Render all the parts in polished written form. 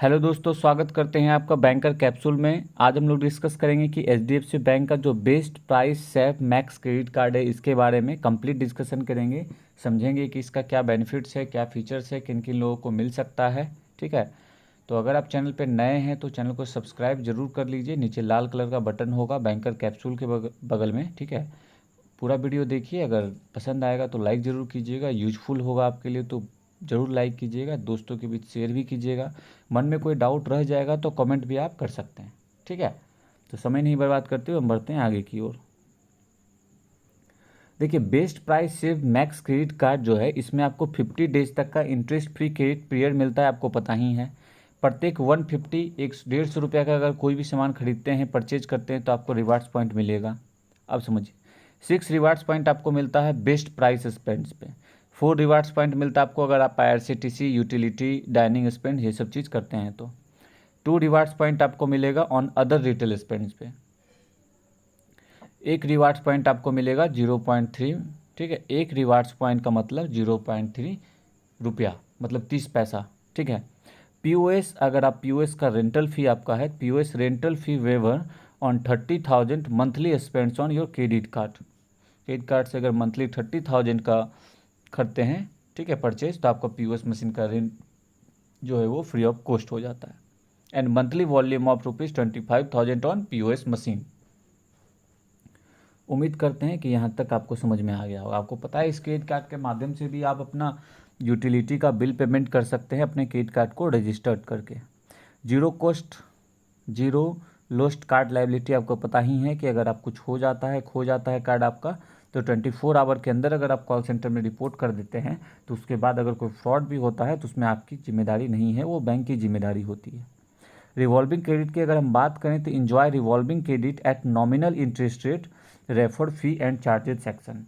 Hello दोस्तों, स्वागत करते हैं आपका बैंकर कैप्सूल में। आज हम लोग डिस्कस करेंगे कि एचडीएफसी बैंक का जो best price save max credit card है इसके बारे में कंप्लीट डिस्कशन करेंगे। समझेंगे कि इसका क्या बेनिफिट्स है, क्या फीचर्स है, किन किन लोगों को मिल सकता है। ठीक है, तो अगर आप चैनल पर नए हैं तो चैनल को सब्सक्राइब जरूर कर लीजिए। नीचे लाल कलर का बटन होगा बैंकर कैप्सूल के बगल में। ठीक है, पूरा वीडियो देखिए, अगर पसंद आएगा तो लाइक ज़रूर कीजिएगा, यूजफुल होगा आपके लिए तो ज़रूर लाइक कीजिएगा, दोस्तों के बीच शेयर भी कीजिएगा। मन में कोई डाउट रह जाएगा तो कमेंट भी आप कर सकते हैं। ठीक है, तो समय नहीं बर्बाद करते हुए हम बढ़ते हैं आगे की ओर। देखिए, best price save max credit card जो है इसमें आपको 50 डेज तक का इंटरेस्ट फ्री क्रेडिट पीरियड मिलता है, आपको पता ही है। प्रत्येक 150 150 रुपये का अगर कोई भी सामान खरीदते हैं, परचेज करते हैं तो आपको रिवार्ड्स पॉइंट मिलेगा। अब समझिए, 6 रिवार्ड्स पॉइंट आपको मिलता है बेस्ट प्राइस स्पेंड्स पे। 4 रिवार्ड्स पॉइंट मिलता है आपको अगर आप IRCTC, यूटिलिटी, डाइनिंग स्पेंड ये सब चीज़ करते हैं तो। 2 रिवार्ड्स पॉइंट आपको मिलेगा ऑन अदर रिटेल स्पेंड्स पे। एक रिवार्ड्स पॉइंट आपको मिलेगा 0.3। ठीक है, एक रिवार्ड्स पॉइंट का मतलब 0.3 रुपया, मतलब 30 पैसा। ठीक है, POS, अगर आप POS का रेंटल फ़ी आपका है, POS rental fee waiver on 30,000 monthly spends on your credit card. Credit card से अगर मंथली 30,000 का करते हैं, ठीक है, परचेज, तो आपका POS मशीन का रेंट जो है वो फ्री ऑफ कॉस्ट हो जाता है। And monthly volume of ₹25,000 on POS machine. उम्मीद करते हैं कि यहाँ तक आपको समझ में आ गया होगा। आपको पता है इस क्रेडिट कार्ड के माध्यम से भी आप अपना यूटिलिटी का बिल पेमेंट कर सकते हैं अपने क्रेडिट कार्ड को रजिस्टर्ड करके। Zero cost, zero lost card liability, आपको पता ही है कि अगर आप कुछ हो जाता है, खो जाता है कार्ड आपका, तो 24 आवर के अंदर अगर आप कॉल सेंटर में रिपोर्ट कर देते हैं तो उसके बाद अगर कोई फ्रॉड भी होता है तो उसमें आपकी जिम्मेदारी नहीं है, वो बैंक की जिम्मेदारी होती है। रिवॉल्विंग क्रेडिट की अगर हम बात करें तो enjoy revolving credit at nominal interest rate, referred fee and charges section.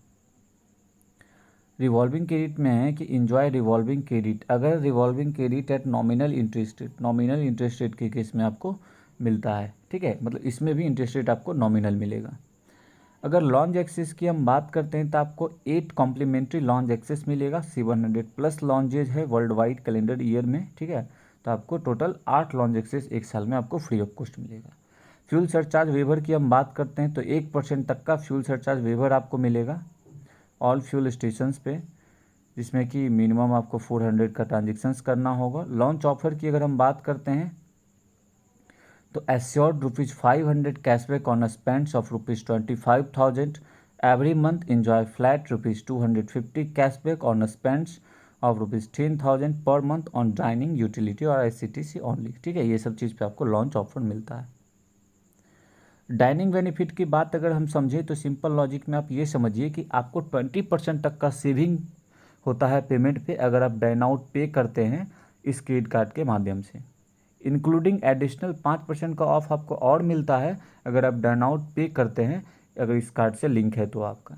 Revolving credit में है कि इंजॉय रिवॉल्विंग क्रेडिट, अगर revolving credit at nominal interest rate, nominal interest rate के केस में आपको मिलता है। ठीक है, मतलब इसमें भी इंटरेस्ट रेट आपको नॉमिनल मिलेगा। अगर लॉन्ज एक्सेस की हम बात करते हैं तो आपको 8 कॉम्प्लीमेंट्री लॉन्ज एक्सेस मिलेगा। 700 प्लस लॉन्जेज है वर्ल्ड वाइड कैलेंडर ईयर में। ठीक है, तो आपको टोटल 8 लॉन्ज एक्सेस एक साल में आपको फ्री ऑफ कॉस्ट मिलेगा। फ्यूल सरचार्ज वेवर की हम बात करते हैं तो 1% तक का फ्यूल सरचार्ज वेवर आपको मिलेगा ऑल फ्यूल स्टेशंस पे, जिसमें कि मिनिमम आपको 400 का ट्रांजेक्शन्स करना होगा। लॉन्च ऑफर की अगर हम बात करते हैं तो assured ₹500 cashback on spends of ₹25,000 every month, enjoy flat ₹250 cashback on spends of ₹10,000 per month on dining, utility और ICTC ओनली। ठीक है, ये सब चीज़ पे आपको लॉन्च ऑफर मिलता है। डाइनिंग बेनिफिट की बात अगर हम समझें तो सिंपल लॉजिक में आप ये समझिए कि आपको 20% तक का सेविंग होता है पेमेंट पे अगर आप डाइन आउट पे करते हैं इस क्रेडिट कार्ड के माध्यम से। इंक्लूडिंग एडिशनल 5% का ऑफ आपको और मिलता है अगर आप डाइन आउट पे करते हैं, अगर इस कार्ड से लिंक है तो आपका।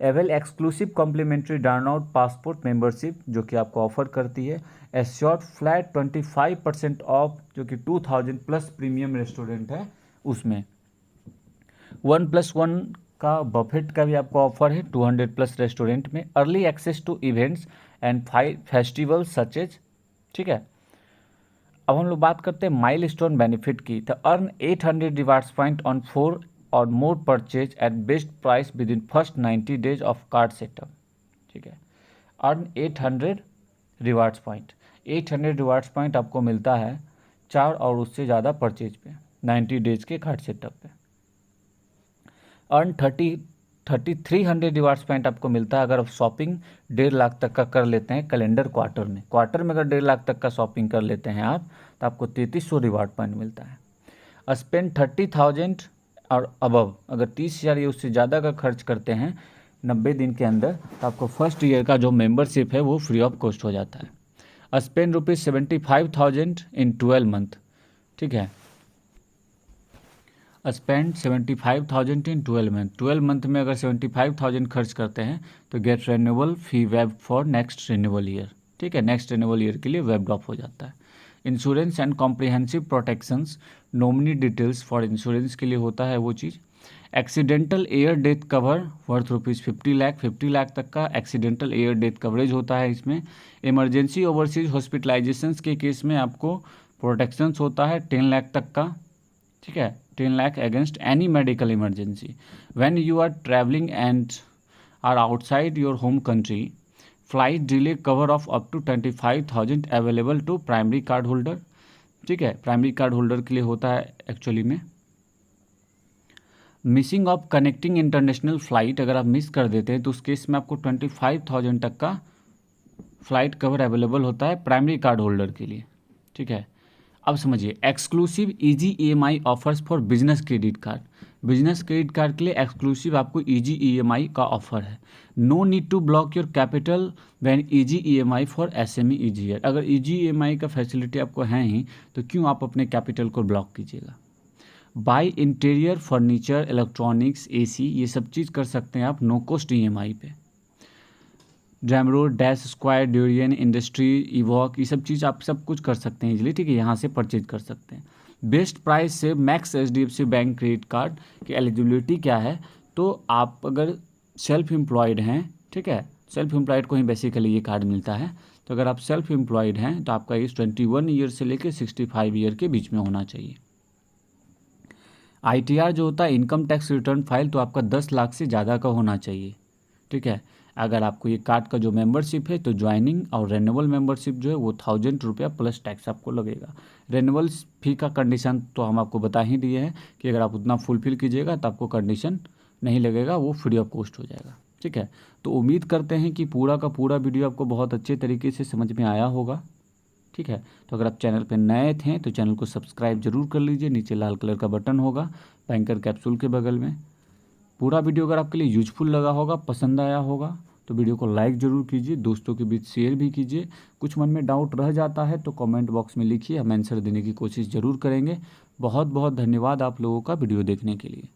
Avail exclusive complimentary dine out passport membership जो कि आपको ऑफर करती है। एश्योर्ड फ्लैट 25% ऑफ जो कि 2000 प्लस प्रीमियम रेस्टोरेंट है उसमें। 1+1 का बफेट का भी आपको ऑफर है 200 प्लस रेस्टोरेंट में। Early access to events and festival सचेज। ठीक है, अब हम लोग बात करते हैं माइलस्टोन बेनिफिट की। तो अर्न 800 रिवार्ड्स पॉइंट ऑन 4 और more purchase at best price within first 90 days of card setup. ठीक है, earn 800 rewards point, 800 rewards point आपको मिलता है 4 और उससे ज़्यादा परचेज पे 90 डेज के कार्ड सेटअप पे। अर्न 300 रिवार्ड्स पॉइंट आपको मिलता है अगर आप शॉपिंग 1.5 लाख तक का कर लेते हैं कैलेंडर क्वार्टर में। क्वार्टर में अगर 1.5 लाख तक का शॉपिंग कर लेते हैं आप तो आपको 3300 रिवार्ड पॉइंट मिलता है। स्पेंड 30,000 और अबव, अगर 30,000 या उससे ज़्यादा का खर्च करते हैं 90 दिन के अंदर तो आपको फर्स्ट ईयर का जो मेंबरशिप है वो फ्री ऑफ कॉस्ट हो जाता है। स्पेंड ₹75,000 इन 12 मंथ। ठीक है, स्पेंड 75,000 इन 12 मंथ। 12 मंथ में अगर 75,000 खर्च करते हैं तो get renewal fee waive for next renewal year. ठीक है, नेक्स्ट रिन्यूअल ईयर के लिए वेब ड्रॉप हो जाता है। Insurance and comprehensive protections, nominee details for insurance के लिए होता है वो चीज़। Accidental air death cover worth ₹50 lakh, 50 lakh तक का एक्सीडेंटल एयर डेथ कवरेज होता है इसमें। इमरजेंसी ओवरसीज हॉस्पिटलाइजेशंस के केस में आपको प्रोटेक्शंस होता है 10 लाख तक का, ठीक है, 10 lakh against any medical emergency when you are travelling and are outside your home country, flight delay cover of up to 25,000 available to primary card holder, ठीक है, प्राइमरी कार्ड होल्डर के लिए होता है एक्चुअली में। Missing of connecting international flight, अगर आप miss कर देते हैं तो उस केस में आपको 25,000 तक का फ्लाइट कवर अवेलेबल होता है प्राइमरी कार्ड होल्डर के लिए, ठीक है। अब समझिए, exclusive easy EMI offers for business credit card, business credit card के लिए एक्सक्लूसिव आपको इजी ईएमआई का ऑफर है। No need to block your capital when easy EMI for SME easier, अगर इजी ईएमआई का फैसिलिटी आपको है ही तो क्यों आप अपने कैपिटल को ब्लॉक कीजिएगा। Bye interior furniture, electronics, AC, ये सब चीज़ कर सकते हैं आप नो कॉस्ट ईएमआई पे। ड्रैमरोड, डैश स्क्वायर, ड्यूरियन, इंडस्ट्री, इवॉक, ये सब चीज़ आप सब कुछ कर सकते हैं इजीली, ठीक है, यहाँ से परचेज कर सकते हैं। बेस्ट प्राइस से max HDFC bank credit card की एलिजिबिलिटी क्या है, तो आप अगर सेल्फ एम्प्लॉयड हैं, ठीक है, सेल्फ एम्प्लॉयड को ही बेसिकली ये कार्ड मिलता है, तो अगर आप सेल्फ एम्प्लॉयड हैं तो आपका एज 21 ईयर से लेकर 65 ईयर के बीच में होना चाहिए। आईटीआर जो होता है इनकम टैक्स रिटर्न फाइल, तो आपका 10 लाख से ज़्यादा का होना चाहिए, ठीक है। अगर आपको ये कार्ड का जो मेंबरशिप है तो ज्वाइनिंग और रेन्यूअल मेंबरशिप जो है वो 1,000 रुपया प्लस टैक्स आपको लगेगा। रेन्यूअल फी का कंडीशन तो हम आपको बता ही दिए हैं कि अगर आप उतना फुलफिल कीजिएगा तो आपको कंडीशन नहीं लगेगा, वो फ्री ऑफ कॉस्ट हो जाएगा, ठीक है। तो उम्मीद करते हैं कि पूरा का पूरा वीडियो आपको बहुत अच्छे तरीके से समझ में आया होगा, ठीक है। तो अगर आप चैनल पर नए थे तो चैनल को सब्सक्राइब जरूर कर लीजिए, नीचे लाल कलर का बटन होगा बैंकर कैप्सूल के बगल में। पूरा वीडियो अगर आपके लिए यूजफुल लगा होगा, पसंद आया होगा, तो वीडियो को लाइक ज़रूर कीजिए, दोस्तों के बीच शेयर भी कीजिए। कुछ मन में डाउट रह जाता है तो कमेंट बॉक्स में लिखिए, हम आंसर देने की कोशिश ज़रूर करेंगे। बहुत बहुत धन्यवाद आप लोगों का वीडियो देखने के लिए।